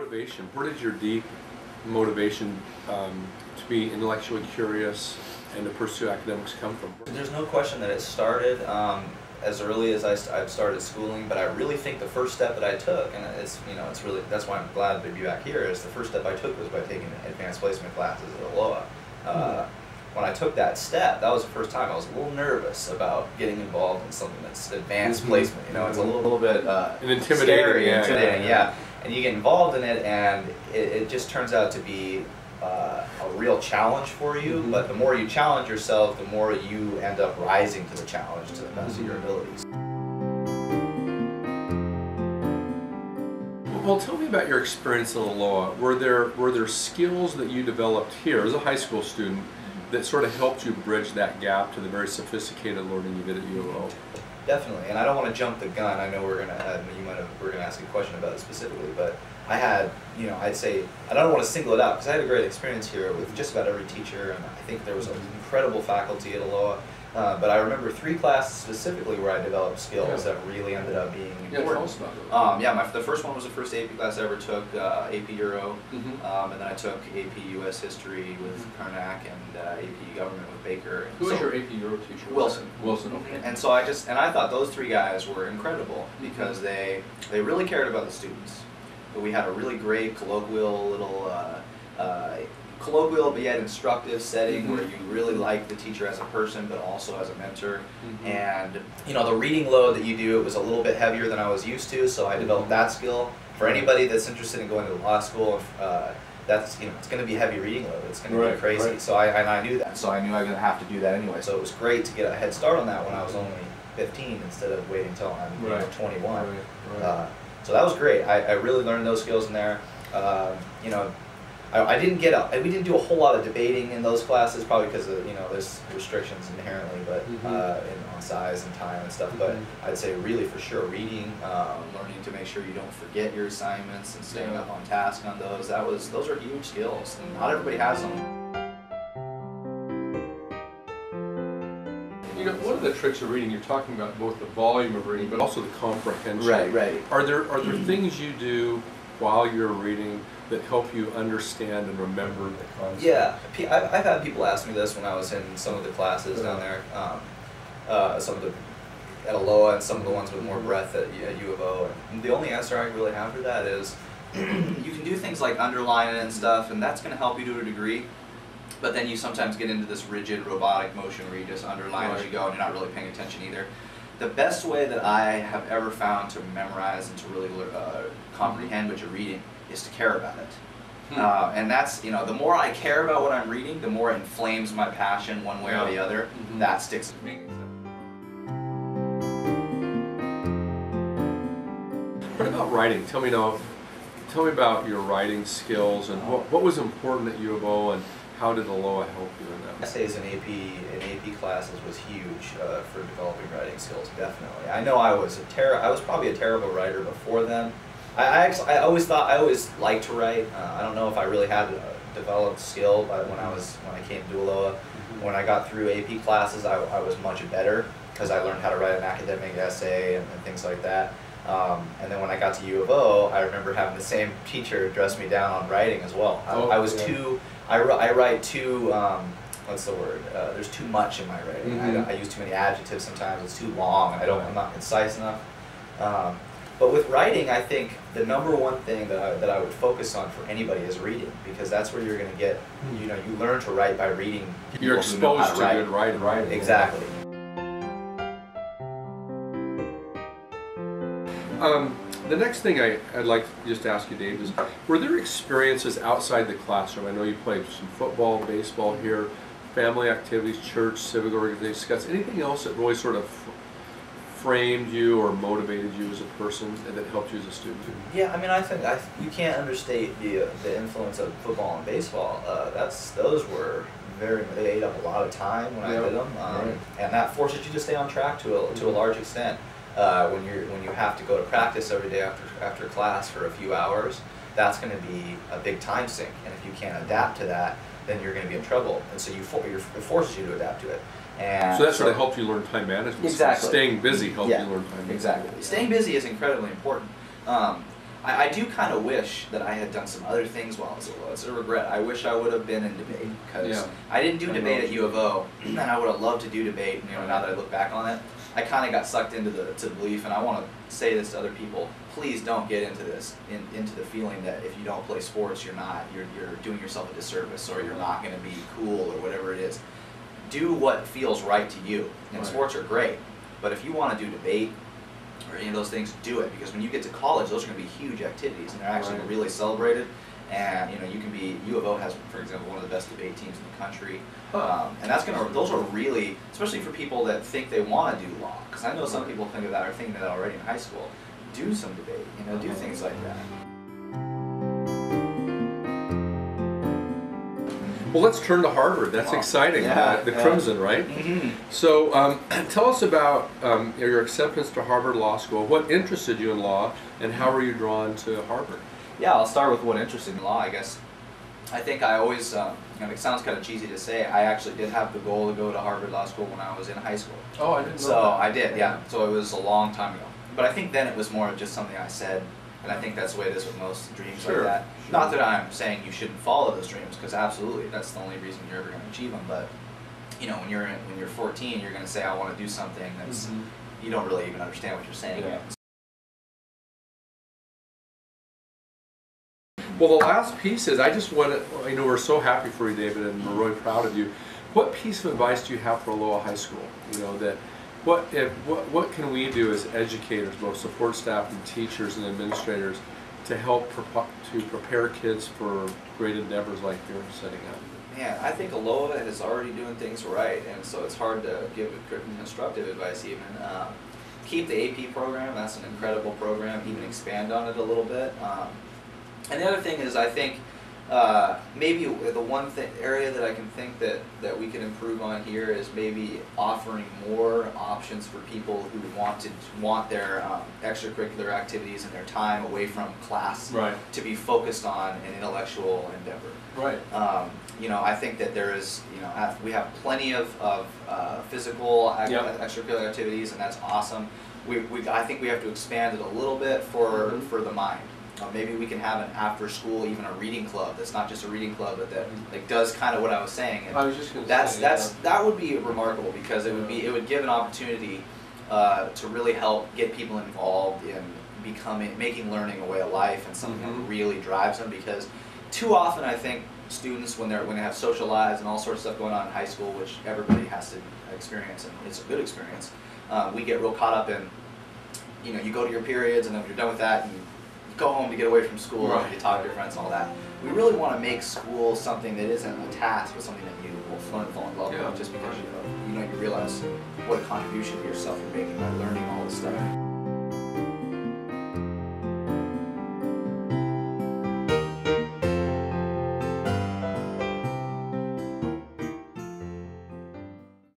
motivation? Where did your deep motivation to be intellectually curious and to pursue academics come from? There's no question that it started as early as I've started schooling, but I really think the first step that I took, and it's really, that's why I'm glad to be back here, is the first step I took was by taking advanced placement classes at Aloha. When I took that step, that was the first time I was a little nervous about getting involved in something that's advanced placement. You know, it's a little bit intimidating, scary, yeah. And you get involved in it, and it just turns out to be a real challenge for you. But the more you challenge yourself, the more you end up rising to the challenge to the best of your abilities. Well, tell me about your experience at Aloha. Were there skills that you developed here as a high school student that sort of helped you bridge that gap to the very sophisticated learning you did at U of O? Definitely, and I don't want to jump the gun. I know we're gonna ask a question about it specifically, but I had, I'd say, I don't want to single it out because I had a great experience here with just about every teacher, and I think there was an incredible faculty at Aloha. But I remember 3 classes specifically where I developed skills that really ended up being important. Yeah, tell us about those. The first one was the first AP class I ever took, AP Euro, and then I took AP US History with Karnak and AP Government with Baker. Who was your AP Euro teacher? Wilson. Wilson, okay. And so I thought those 3 guys were incredible because they really cared about the students. But we had a really great colloquial little colloquial but yet instructive setting where you really like the teacher as a person but also as a mentor. And the reading load that you do, it was a little bit heavier than I was used to, so I developed that skill. For anybody that's interested in going to law school, that's it's going to be heavy reading load. It's going to be crazy. So I knew that. So I knew I was going to have to do that anyway. So it was great to get a head start on that when I was only 15 instead of waiting until I'm 21. So that was great. I really learned those skills in there. We didn't do a whole lot of debating in those classes, probably because of, there's restrictions inherently, but on size and time and stuff. But I'd say really for sure reading, learning to make sure you don't forget your assignments and staying up on task on those. Those are huge skills, and not everybody has them. One of the tricks of reading, you're talking about both the volume of reading, but also the comprehension. Right. Are there things you do while you're reading that help you understand and remember the concept? Yeah, I've had people ask me this when I was in some of the classes down there, at Aloha and some of the ones with more breadth at U of O. And the only answer I really have for that is you can do things like underline it and stuff, and that's going to help you to a degree. But then you sometimes get into this rigid robotic motion where you just underline as you go and you're not really paying attention either. The best way that I have ever found to memorize and to really comprehend what you're reading is to care about it. And that's, the more I care about what I'm reading, the more it inflames my passion one way or the other. That sticks with me. What about writing? Tell me about your writing skills and what was important at U of O and how did Aloha help you in that? Essays in AP classes was huge for developing writing skills, definitely. I know I was probably a terrible writer before then. I always liked to write. I don't know if I really had a developed skill when I came to Aloha. When I got through AP classes, I was much better because I learned how to write an academic essay and things like that. And then when I got to U of O, I remember having the same teacher dress me down on writing as well. I write too, what's the word? There's too much in my writing. I use too many adjectives sometimes. It's too long. I'm not concise enough. But with writing, I think the #1 thing that I would focus on for anybody is reading, because that's where you're going to get, you learn to write by reading. You're exposed to good writing. Exactly. The next thing I'd like to just ask you, Dave, is were there experiences outside the classroom? I know you played some football, baseball here, family activities, church, civic organizations, anything else that really sort of framed you or motivated you as a person and that helped you as a student? Yeah, I mean, I think you can't understate the influence of football and baseball. They ate up a lot of time when I did them, and that forces you to stay on track to a large extent. When you have to go to practice every day after class for a few hours, that's going to be a big time sink, and if you can't adapt to that, then you're going to be in trouble. And so it forces you to adapt to it. And so that's what helped you learn time management. Exactly. Staying busy helped you learn time management. Exactly. Staying busy is incredibly important. I do kind of wish that I had done some other things while I was at Aloha. It's a regret. I wish I would have been in debate, because I didn't do debate at U of O, and I would have loved to do debate. You know, now that I look back on it, I kind of got sucked into the belief, and I want to say this to other people: please don't get into this, into the feeling that if you don't play sports, you're doing yourself a disservice, or you're not going to be cool, or whatever it is. Do what feels right to you, and sports are great, but if you want to do debate or any of those things, do it, because when you get to college, those are going to be huge activities, and they're actually really celebrated. And you know, you can be, U of O has, for example, one of the best debate teams in the country, and those are really, especially for people that think they want to do law, because I know some people think of that, or thinking that already in high school. Do some debate, you know, do things like that. Well, let's turn to Harvard. That's exciting. The Crimson, right? Mm-hmm. So tell us about your acceptance to Harvard Law School. What interested you in law, and how were you drawn to Harvard? Yeah, I'll start with what interested me in law, I guess. I think I always, and it sounds kind of cheesy to say, I actually did have the goal to go to Harvard Law School when I was in high school. Oh, I didn't know So that. I did, yeah. So it was a long time ago. But I think then it was more of just something I said, and I think that's the way it is with most dreams like that. Not that I'm saying you shouldn't follow those dreams, because absolutely, that's the only reason you're ever going to achieve them. But you know, when you're 14, you're going to say, I want to do something that's you don't really even understand what you're saying. Yeah. Well, the last piece is, I just want to, you know, we're so happy for you, David, and we're really proud of you. What piece of advice do you have for Aloha High School? You know, that what can we do as educators, both support staff and teachers and administrators, to help to prepare kids for great endeavors like you're setting up? Man, I think Aloha is already doing things right, and so it's hard to give constructive advice even. Keep the AP program, that's an incredible program, even expand on it a little bit. And the other thing is, I think maybe the one area that I can think that we can improve on here is maybe offering more options for people who want their extracurricular activities and their time away from class to be focused on an intellectual endeavor. Right. You know, I think that there is, you know, we have plenty of physical extracurricular activities, and that's awesome. I think we have to expand it a little bit for the mind. Maybe we can have an after school, even a reading club that's not just a reading club, but that like does kind of what I was saying. And I was just going to say that would be remarkable, because it would give an opportunity to really help get people involved in making learning a way of life and something that really drives them. Because too often I think students, when they have social lives and all sorts of stuff going on in high school, which everybody has to experience, and it's a good experience, we get real caught up in, you know, you go to your periods, and then when you're done with that, you go home to get away from school, and you talk to your friends and all that. We really want to make school something that isn't a task, but something that you will fall in love with, just because you realize what a contribution to yourself you're making by learning all this stuff.